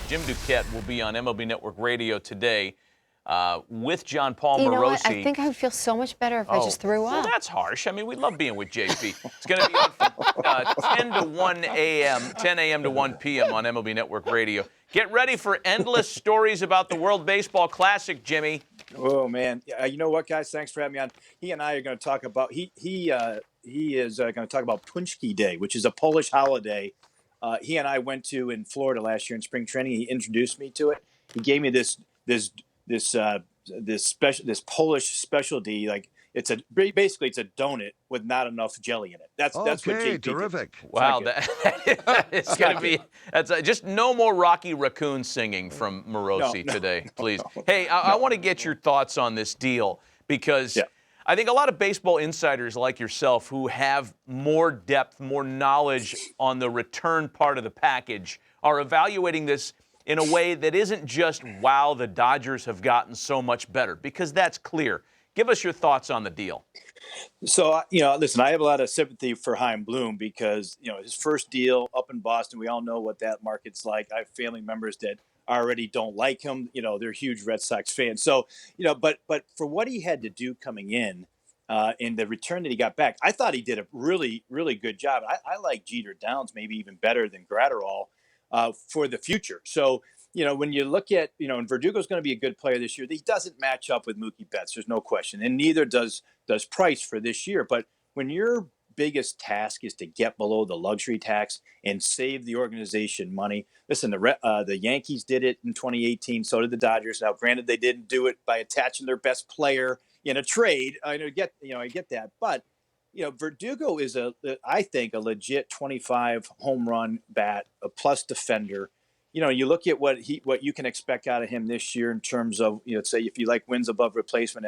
Jim Duquette will be on MLB Network Radio today with John Paul Morosi. You know what? I think I would feel so much better if I just threw up. Well, that's harsh. I mean, we love being with JP. It's going to be on from 10 to 1 a.m., 10 a.m. to 1 p.m. on MLB Network Radio. Get ready for endless stories about the World Baseball Classic, Jimmy. Oh, man. You know what, guys? Thanks for having me on. He and I are going to talk about he is going to talk about Punchki Day, which is a Polish holiday. He and I went to in Florida last year in spring training. He introduced me to it. He gave me this Polish specialty. Like it's basically a donut with not enough jelly in it. That's what JP terrific. Did. Wow, it's going to be just no more Rocky Raccoon singing from Morosi today, please. Hey, I want to get your thoughts on this deal because I think a lot of baseball insiders like yourself who have more depth, more knowledge on the return part of the package are evaluating this in a way that isn't just, wow, the Dodgers have gotten so much better, because that's clear. Give us your thoughts on the deal. So, listen, I have a lot of sympathy for Chaim Bloom because, his first deal up in Boston, we all know what that market's like. I have family members that already don't like him. They're huge Red Sox fans. So, but for what he had to do coming in the return that he got back, I thought he did a really, really good job. I like Jeter Downs maybe even better than Gratterall for the future. So, when you look at, and Verdugo's going to be a good player this year, he doesn't match up with Mookie Betts. There's no question. And neither does Price for this year. But when your biggest task is to get below the luxury tax and save the organization money, listen, the Yankees did it in 2018. So did the Dodgers. Now, granted, they didn't do it by attaching their best player in a trade. I get that. But, Verdugo is I think a legit 25 home run bat, a plus defender. You look at what you can expect out of him this year in terms of, say if you like wins above replacement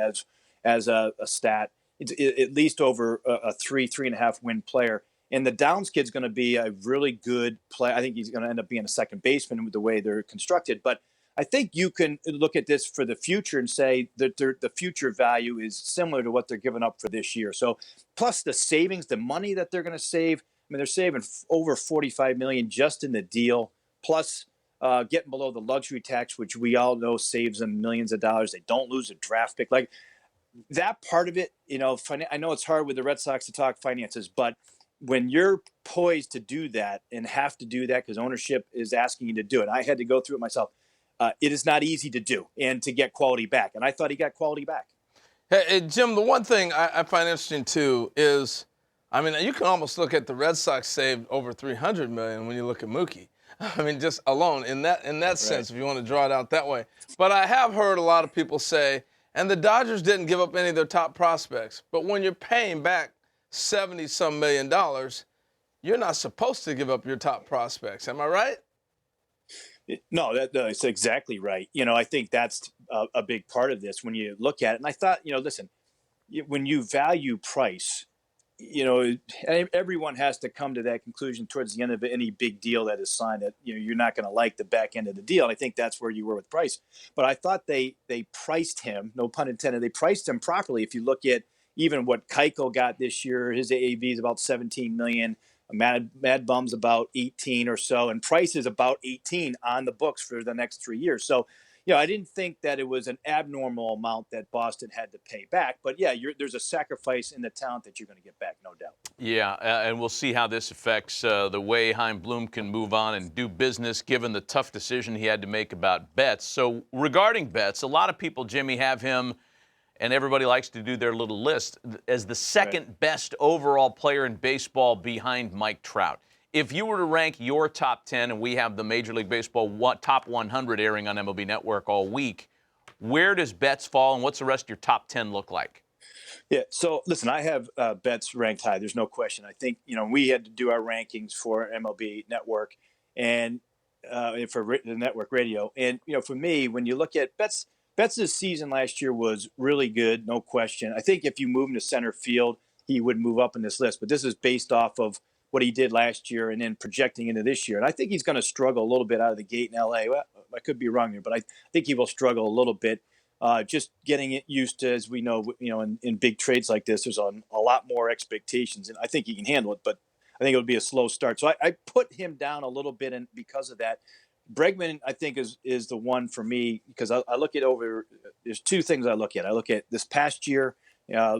as a stat, it's at least over a 3.5 win player. And the Downs kid's going to be a really good player. I think he's going to end up being a second baseman with the way they're constructed. But I think you can look at this for the future and say that the future value is similar to what they're giving up for this year. So plus the savings, the money that they're going to save. I mean, they're saving over $45 million just in the deal, plus getting below the luxury tax, which we all know saves them millions of dollars. They don't lose a draft pick. Like that part of it, I know it's hard with the Red Sox to talk finances, but when you're poised to do that and have to do that because ownership is asking you to do it, I had to go through it myself. It is not easy to do and to get quality back. And I thought he got quality back. Hey, Jim, the one thing I find interesting, too, is, I mean, you can almost look at the Red Sox saved over $300 million when you look at Mookie. I mean, just alone in that sense, if you want to draw it out that way. But I have heard a lot of people say, and the Dodgers didn't give up any of their top prospects, but when you're paying back $70-some million, you're not supposed to give up your top prospects. Am I right? No, that's exactly right. I think that's a big part of this when you look at it. And I thought, listen, when you value Price, everyone has to come to that conclusion towards the end of any big deal that is signed that, you're not going to like the back end of the deal. And I think that's where you were with Bryce. But I thought they priced him, no pun intended, they priced him properly. If you look at even what Keuchel got this year, his AAV is about $17 million. Mad Bum's about 18 or so, and Price is about 18 on the books for the next 3 years. So, I didn't think that it was an abnormal amount that Boston had to pay back. But, there's a sacrifice in the talent that you're going to get back, no doubt. Yeah, and we'll see how this affects the way Chaim Bloom can move on and do business, given the tough decision he had to make about Betts. So regarding Betts, a lot of people, Jimmy, have him, and everybody likes to do their little list, as the second best overall player in baseball behind Mike Trout. If you were to rank your top 10, and we have the Major League Baseball top 100 airing on MLB Network all week, where does Betts fall, and what's the rest of your top 10 look like? Yeah, so listen, I have Betts ranked high. There's no question. I think, we had to do our rankings for MLB Network and for the network radio. And, for me, when you look at Betts' season last year was really good, no question. I think if you move him to center field, he would move up in this list. But this is based off of what he did last year and then projecting into this year. And I think he's going to struggle a little bit out of the gate in L.A. Well, I could be wrong here, but I think he will struggle a little bit. Just getting it used to, as we know, in big trades like this, there's a lot more expectations. And I think he can handle it, but I think it'll be a slow start. So I put him down a little bit because of that. Bregman, I think, is the one for me because I look at over. There's two things I look at. I look at this past year,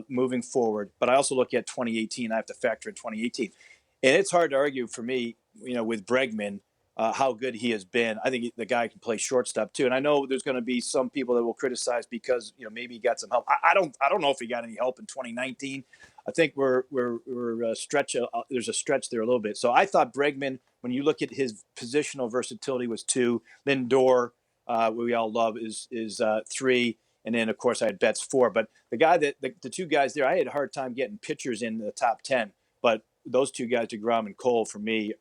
moving forward, but I also look at 2018. I have to factor in 2018, and it's hard to argue for me, with Bregman. How good he has been. I think the guy can play shortstop too. And I know there's going to be some people that will criticize because maybe he got some help. I don't know if he got any help in 2019. I think we're stretch. There's a stretch there a little bit. So I thought Bregman, when you look at his positional versatility, was 2. Lindor, we all love, is 3, and then of course I had Betts 4. But the guy the two guys there, I had a hard time getting pitchers in the top 10. But those two guys, DeGrom and Cole, for me,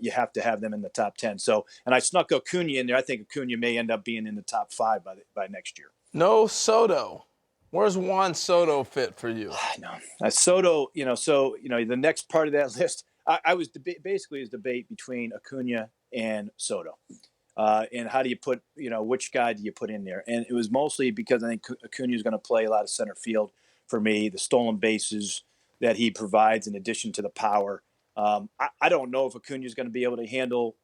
you have to have them in the top 10. So, and I snuck Acuna in there. I think Acuna may end up being in the top 5 by next year. No Soto. Where's Juan Soto fit for you? No, Soto. The next part of that list, I was basically his debate between Acuna and Soto, and how do you put, which guy do you put in there? And it was mostly because I think Acuna is going to play a lot of center field for me. The stolen bases that he provides in addition to the power. I don't know if Acuna is going to be able to handle,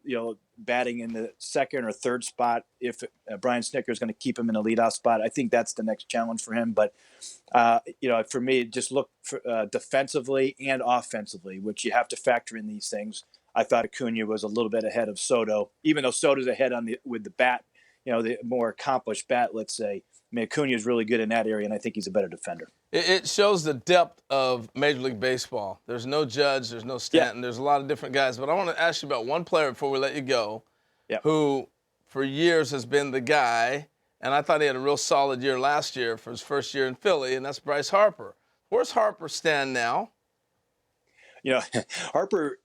batting in the second or third spot. If Brian Snitker is going to keep him in a leadoff spot, I think that's the next challenge for him. But, for me, just look for, defensively and offensively, which you have to factor in these things. I thought Acuna was a little bit ahead of Soto, even though Soto's ahead with the bat, the more accomplished bat, let's say. I mean, Acuna is really good in that area, and I think he's a better defender. It shows the depth of Major League Baseball. There's no Judge, there's no Stanton, There's a lot of different guys. But I want to ask you about one player before we let you go, who for years has been the guy, and I thought he had a real solid year last year for his first year in Philly, and that's Bryce Harper. Where's Harper stand now? Harper,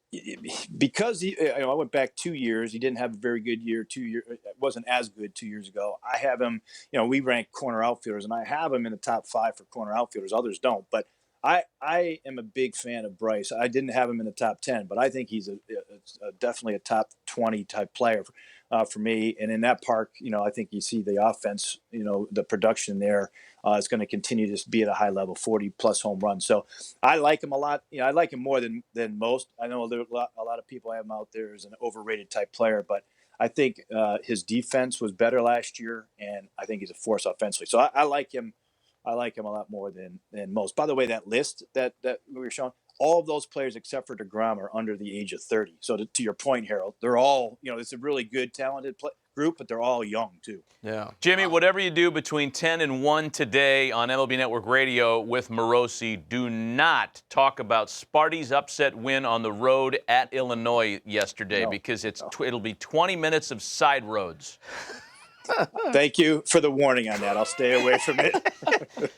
because I went back 2 years. He didn't have a very good year. 2 years, it wasn't as good 2 years ago. I have him. We rank corner outfielders, and I have him in the top 5 for corner outfielders. Others don't, but I am a big fan of Bryce. I didn't have him in the top 10, but I think he's definitely a top 20 type player for me. And in that park, I think you see the offense. The production there is going to continue to be at a high level, 40+ home runs. So I like him a lot. I like him more than most. I know there are a lot of people have him out there as an overrated type player, but I think his defense was better last year, and I think he's a force offensively. So I like him. I like him a lot more than most. By the way, that list that we were showing, all of those players except for DeGrom are under the age of 30. So to your point, Harold, they're all, it's a really good, talented group, but they're all young too. Yeah. Jimmy, whatever you do between 10 and 1 today on MLB Network Radio with Morosi, do not talk about Sparty's upset win on the road at Illinois yesterday because it'll be 20 minutes of side roads. Thank you for the warning on that. I'll stay away from it.